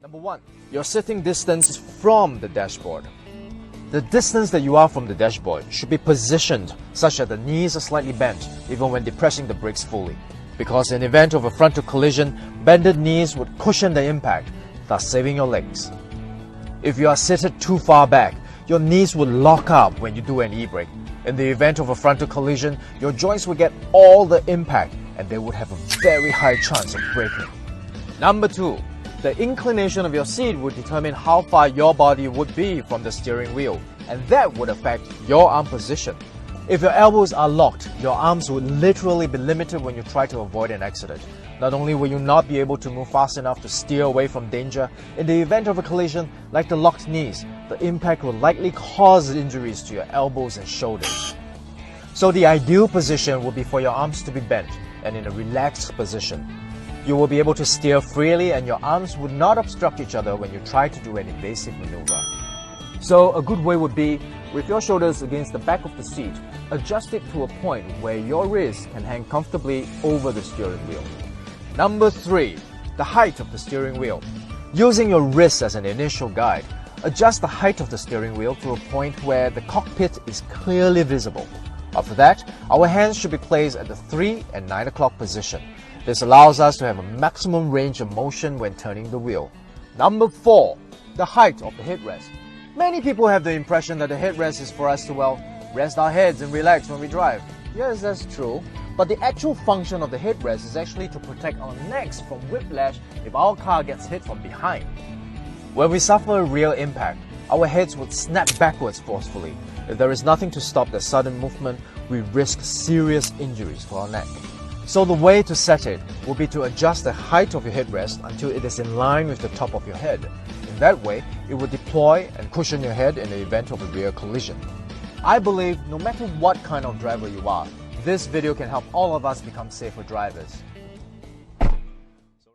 Number 1. Your sitting distance from the dashboard. The distance that you are from the dashboard should be positioned such that the knees are slightly bent even when depressing the brakes fully, because in event of a frontal collision, bended knees would cushion the impact, thus saving your legs. If you are seated too far back, your knees would lock up when you do an e-brake. In the event of a frontal collision, your joints will get all the impact and they would have a very high chance of breaking. Number 2. The inclination of your seat would determine how far your body would be from the steering wheel, and that would affect your arm position. If your elbows are locked, your arms would literally be limited when you try to avoid an accident. Not only will you not be able to move fast enough to steer away from danger, in the event of a collision, like the locked knees, the impact will likely cause injuries to your elbows and shoulders. So the ideal position would be for your arms to be bent and in a relaxed position. You will be able to steer freely and your arms would not obstruct each other when you try to do an evasive maneuver. So a good way would be, with your shoulders against the back of the seat, adjust it to a point where your wrists can hang comfortably over the steering wheel. Number 3. The height of the steering wheel. Using your wrists as an initial guide, adjust the height of the steering wheel to a point where the cockpit is clearly visible. After that, our hands should be placed at the 3 and 9 o'clock position. This allows us to have a maximum range of motion when turning the wheel. Number 4. The height of the headrest. Many people have the impression that the headrest is for us to, rest our heads and relax when we drive. Yes, that's true. But the actual function of the headrest is actually to protect our necks from whiplash if our car gets hit from behind. When we suffer a real impact, our heads would snap backwards forcefully. If there is nothing to stop the sudden movement, we risk serious injuries to our neck. So the way to set it will be to adjust the height of your headrest until it is in line with the top of your head. In that way, it will deploy and cushion your head in the event of a rear collision. I believe no matter what kind of driver you are, this video can help all of us become safer drivers.